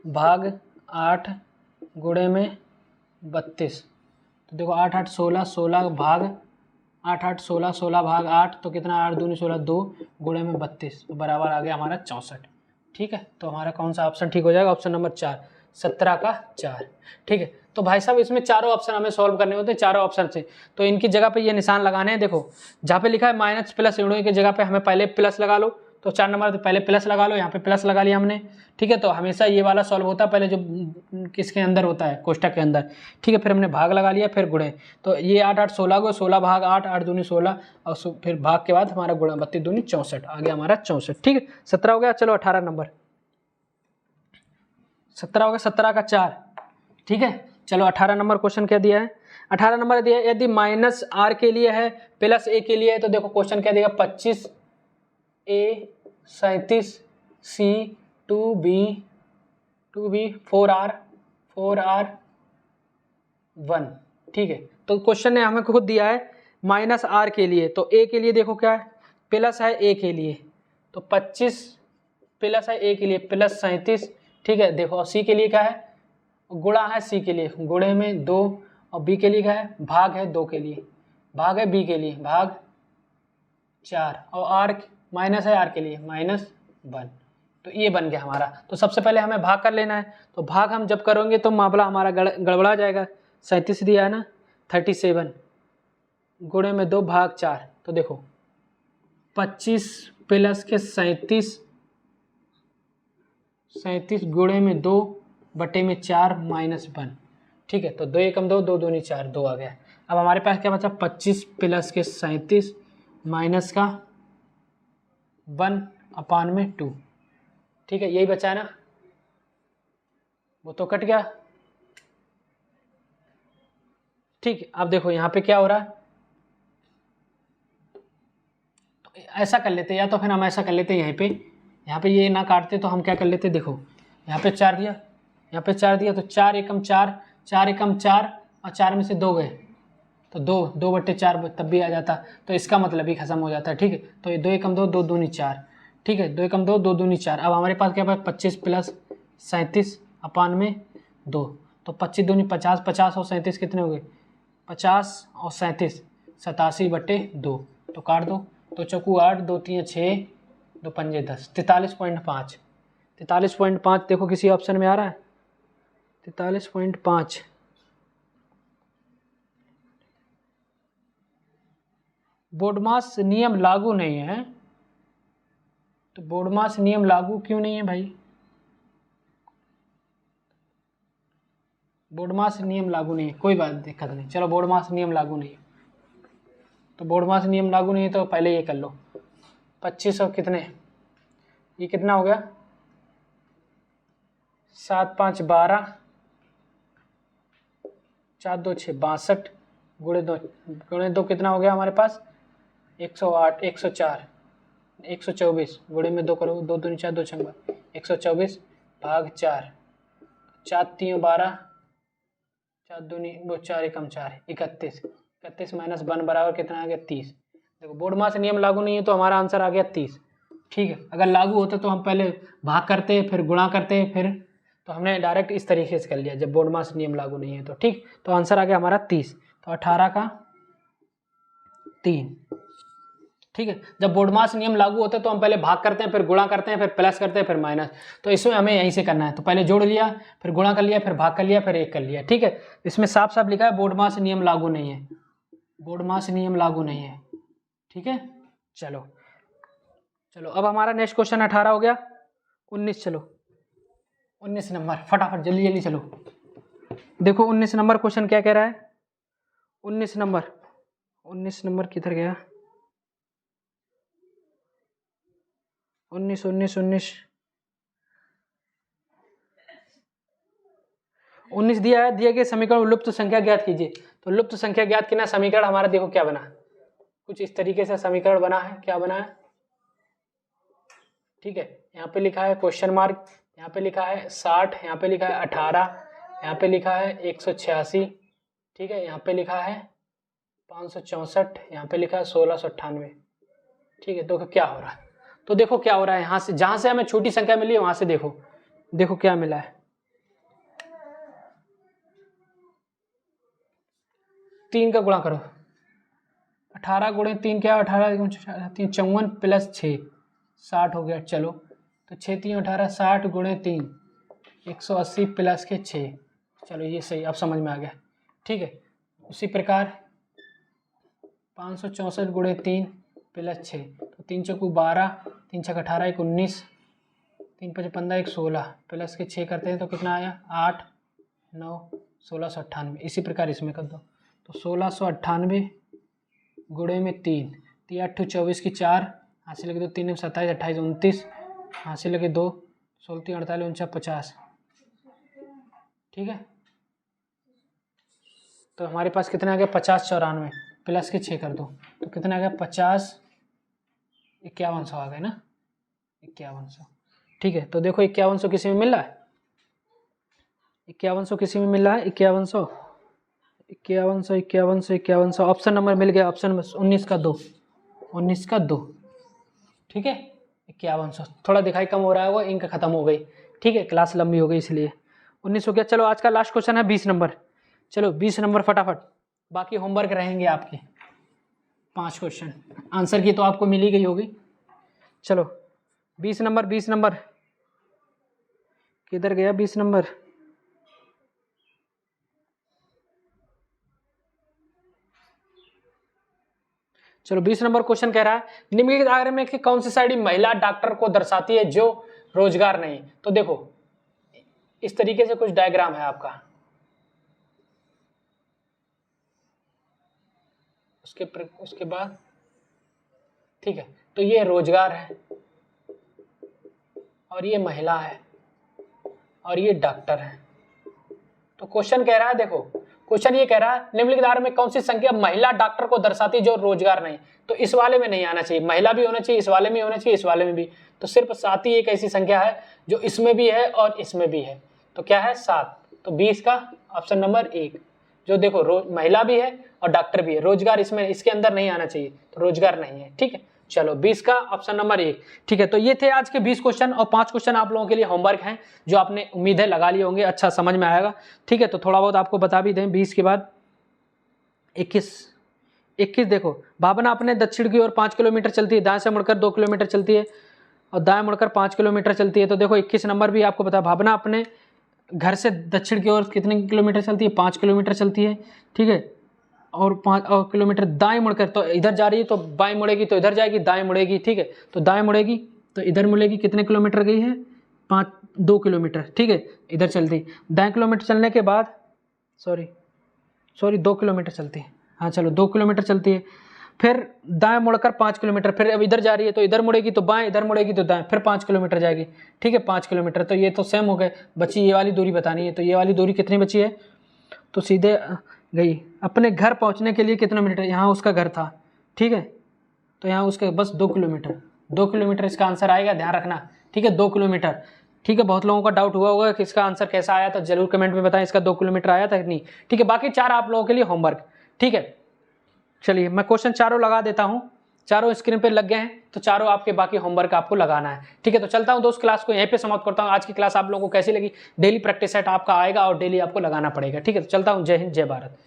Speaker 1: भाग 8 गुणे में 32। तो देखो 8 8 16, 16 भाग 8 8 16, 16 भाग 8, तो कितना, 8 दूनी 16, 2 गुणे में 32, तो बराबर आ गया हमारा 64, ठीक है। तो हमारा कौन सा ऑप्शन ठीक हो जाएगा, ऑप्शन नंबर 4, 17 का 4, ठीक है। तो भाई साहब इसमें चारों ऑप्शन हमें सॉल्व करने होते हैं, चारों ऑप्शन से। तो इनकी जगह पे ये निशान लगाने हैं। देखो जहाँ पे लिखा है माइनस प्लस ऋणों की जगह पे हमें पहले प्लस लगा लो, तो 4 नंबर तो पहले प्लस लगा लो, यहाँ पे प्लस लगा लिया हमने, ठीक है। तो हमेशा ये वाला सॉल्व होता है पहले, जो किसके अंदर होता है, कोष्टक के अंदर, ठीक है। फिर हमने भाग लगा लिया, फिर गुणे, तो ये 8 8 16 को 16 भाग 8, 8 दूनी 16, और फिर भाग के बाद हमारा गुणा 32 दूनी 64, आ गया हमारा 64, ठीक है। 17 हो गया। चलो 18 नंबर, 17 हो गया, 17 का 4, ठीक है। चलो 18 नंबर क्वेश्चन क्या दिया है, 18 नंबर दिया है, यदि माइनस आर के लिए है प्लस ए के लिए है, तो देखो क्वेश्चन क्या देगा, 25 ए 37 सी 2b 4r 1, ठीक है। तो क्वेश्चन ने हमें खुद दिया है माइनस आर के लिए, तो ए के लिए देखो क्या है, प्लस है ए के लिए, तो 25 प्लस है ए के लिए प्लस 37, ठीक है। देखो और सी के लिए क्या है, गुणा है सी के लिए, गुणे में 2, और बी के लिए क्या है, भाग है 2 के लिए, भाग है बी के लिए, भाग 4, और आर माइनस है आर के लिए, -1। तो ये बन गया हमारा। तो सबसे पहले हमें भाग कर लेना है, तो भाग हम जब करेंगे तो मामला हमारा गड़बड़ा जाएगा। 37 दिया है ना, 37 गुणे में 2 भाग 4, तो देखो 25 प्लस के 37 गुणे में 2 बटे में 4 -1, ठीक है। तो 2 एकम 2, 2 दूनी 4, 2 आ गया। अब हमारे पास क्या बचा, 25 प्लस के 37 माइनस का 1/2, ठीक है, यही बचा है ना, वो तो कट गया, ठीक है। अब देखो यहाँ पे क्या हो रहा है, तो ऐसा कर लेते, या तो फिर हम ऐसा कर लेते, यहाँ पे ये ना काटते, तो हम क्या कर लेते, देखो यहाँ पे 4 दिया, यहाँ पे 4 दिया, तो 4 एकम 4, 4 एकम 4, और 4 में से 2 गए, तो 2/4 तब भी आ जाता, तो इसका मतलब ही खत्म हो जाता है। ठीक है, तो ये 2 एकम 2, 2 दूनी 4। ठीक है, 2 एकम 2, 2 दूनी 4। अब हमारे पास क्या है, 25 प्लस 37 अपान में 2, तो 25 दूनी 50, 50 और 37 कितने हो गए, 50 और 37 87/2, तो काट दो। तो चौकू 8, 2 3 6, 2 पंजे 10, 43.5। 43.5 देखो किसी ऑप्शन में आ रहा है, 43.5। बोडमास नियम लागू नहीं है, तो बोडमास नियम लागू क्यों नहीं है भाई, बोडमास नियम लागू नहीं है, कोई बात दिक्कत नहीं, चलो बोडमास नियम लागू नहीं है, तो बोडमास नियम लागू नहीं है तो पहले ये कर लो। 25 और कितने, ये कितना हो गया, 7 5 12, 4 2 6 62, गुणे दो कितना हो गया हमारे पास, 108, 104, 124, गुणे में 2 करो, 2 दूनी 4, 2 छंगा 124 भाग 4, 4 3 12, 4 दूनी वो 4 एकम 4, 31, 31 माइनस 1 बराबर कितना आ गया, 30। देखो बोडमास नियम लागू नहीं है तो हमारा आंसर आ गया 30। ठीक है, अगर लागू होता तो हम पहले भाग करते फिर गुणा करते फिर, तो हमने डायरेक्ट इस तरीके से कर लिया जब बोडमास नियम लागू नहीं है तो। ठीक, तो आंसर आ गया हमारा 30, तो 18 का 3। ठीक है, जब बोडमास नियम लागू होता है तो हम पहले भाग करते हैं फिर गुणा करते हैं फिर प्लस करते हैं फिर माइनस, तो इसमें हमें यहीं से करना है, तो पहले जोड़ लिया फिर गुणा कर लिया फिर भाग कर लिया फिर एक कर लिया। ठीक है, इसमें साफ साफ लिखा है बोडमास नियम लागू नहीं है, बोडमास नियम लागू नहीं है। ठीक है, चलो चलो अब हमारा नेक्स्ट क्वेश्चन 18 हो गया, 19 चलो 19 नंबर फटाफट जल्दी जल्दी चलो। देखो 19 नंबर क्वेश्चन क्या कह रहा है, 19 नंबर किधर गया, 19 दिया है, दिए गए समीकरण लुप्त संख्या ज्ञात कीजिए। तो लुप्त संख्या ज्ञात करना, समीकरण हमारा देखो क्या बना, कुछ इस तरीके से समीकरण बना है, क्या बना है। ठीक है, यहाँ पे लिखा है क्वेश्चन मार्क, यहाँ पे लिखा है 60, यहाँ पे लिखा है 18, यहाँ पे लिखा है 186। ठीक है, यहाँ पे लिखा है 564, यहाँ पे लिखा है 1698। ठीक है, तो क्या हो रहा है, तो देखो क्या हो रहा है, यहाँ से जहां से हमें छोटी संख्या मिली है वहां से देखो, देखो क्या मिला है, 3 का गुणा करो, 18 गुणे 3 क्या, 18 3 54 प्लस 6 60 हो गया। चलो तो 6 3 18, 60 गुणे 3 180 प्लस के 6, चलो ये सही, अब समझ में आ गया। ठीक है, उसी प्रकार 564 गुणे 3 प्लस 6, तो 3 चौकू 12, 3 छक 18, 1 19, 3 5 15, 1 16 प्लस के 6 करते हैं तो कितना आया 8 9 1698। इसी प्रकार इसमें कर दो, तो 1698 गुणे में 3 8 24 की 4 हासिल लगे 2 3 27 28 29 हासिल लगे 2 16 3 48 49 50। ठीक है, तो हमारे पास कितना आ गया 50 94 प्लस के 6 कर दो तो कितना आ गया 50 5100 आ गए ना, 5100। ठीक है, तो देखो 5100 किसी में मिल रहा है, 5100 किसी में मिल रहा है, 5100 5100 ऑप्शन नंबर मिल गया, ऑप्शन 19 का 2, 19 का 2। ठीक है, 5100 थोड़ा दिखाई कम हो रहा है, वो इंक खत्म हो गई। ठीक है, क्लास लंबी हो गई इसलिए 19 हो गया। चलो आज का लास्ट क्वेश्चन है 20 नंबर, चलो 20 नंबर फटाफट, बाकी होमवर्क रहेंगे आपके 5 क्वेश्चन, आंसर की तो आपको मिल ही गई होगी। चलो 20 नंबर किधर गया 20 नंबर, चलो 20 नंबर क्वेश्चन कह रहा है निम्नलिखित आगे में कि कौन सी साइड महिला डॉक्टर को दर्शाती है जो रोजगार नहीं। तो देखो इस तरीके से कुछ डायग्राम है आपका, उसके बाद ठीक है, तो ये रोजगार है और ये महिला है और ये डॉक्टर है। तो क्वेश्चन कह रहा है, देखो क्वेश्चन ये कह रहा है निम्नलिखित आधार में कौन सी संख्या महिला डॉक्टर को दर्शाती जो रोजगार नहीं। तो इस वाले में नहीं आना चाहिए, महिला भी होना चाहिए, इस वाले में होना चाहिए, इस वाले में भी। तो सिर्फ 7 ही एक ऐसी संख्या है जो इसमें भी है और इसमें भी है। तो क्या है 7, तो 20 का ऑप्शन नंबर 1। जो देखो महिला भी है और डॉक्टर भी है, रोजगार इसमें इसके अंदर नहीं आना चाहिए, तो रोजगार नहीं है। ठीक है, चलो 20 का ऑप्शन नंबर 1। ठीक है, तो ये थे आज के 20 क्वेश्चन और 5 क्वेश्चन आप लोगों के लिए होमवर्क हैं जो आपने उम्मीद है लगा लिए होंगे, अच्छा समझ में आएगा। ठीक है, तो थोड़ा बहुत आपको बता भी दें। 20 के बाद 21 देखो, भावना अपने दक्षिण की ओर 5 किलोमीटर चलती है, दाएं से मुड़कर 2 किलोमीटर चलती है और दाएं मुड़कर 5 किलोमीटर चलती है। तो देखो 21 नंबर भी आपको बता, भावना अपने घर से दक्षिण की ओर कितने किलोमीटर चलती है, 5 किलोमीटर चलती है। ठीक है, और 5 किलोमीटर दाएं मुड़कर, तो इधर जा रही है तो बाएं मुड़ेगी तो इधर जाएगी, दाएं मुड़ेगी। ठीक है, तो दाएं मुड़ेगी तो इधर मुड़ेगी, कितने किलोमीटर गई है, 2 किलोमीटर। ठीक है, इधर चलती, दाएं किलोमीटर चलने के बाद सॉरी 2 किलोमीटर चलती है, हाँ चलो 2 किलोमीटर चलती है। फिर दाएं मुड़कर 5 किलोमीटर, फिर अब इधर जा रही है तो इधर मुड़ेगी तो बाएं, इधर मुड़ेगी तो दाएं, फिर 5 किलोमीटर जाएगी। ठीक है, 5 किलोमीटर, तो ये तो सेम हो गए, बची ये वाली दूरी बतानी है। तो ये वाली दूरी कितनी बची है, तो सीधे गई। अपने घर पहुंचने के लिए कितना मिनट है, यहाँ उसका घर था। ठीक है, तो यहाँ उसके बस 2 किलोमीटर, 2 किलोमीटर इसका आंसर आएगा, ध्यान रखना। ठीक है, 2 किलोमीटर। ठीक है, बहुत लोगों का डाउट हुआ होगा कि इसका आंसर कैसा आया, तो जरूर कमेंट में बताएं इसका 2 किलोमीटर आया था कि नहीं। ठीक है, बाकी 4 आप लोगों के लिए होमवर्क। ठीक है, चलिए मैं क्वेश्चन चारों लगा देता हूँ, चारों स्क्रीन पे लग गए हैं, तो चारों आपके बाकी होमवर्क आपको लगाना है। ठीक है, तो चलता हूँ दोस्त, क्लास को यहीं पे समाप्त करता हूँ। आज की क्लास आप लोगों को कैसी लगी, डेली प्रैक्टिस सेट आपका आएगा और डेली आपको लगाना पड़ेगा। ठीक है, तो चलता हूँ, जय हिंद जय भारत।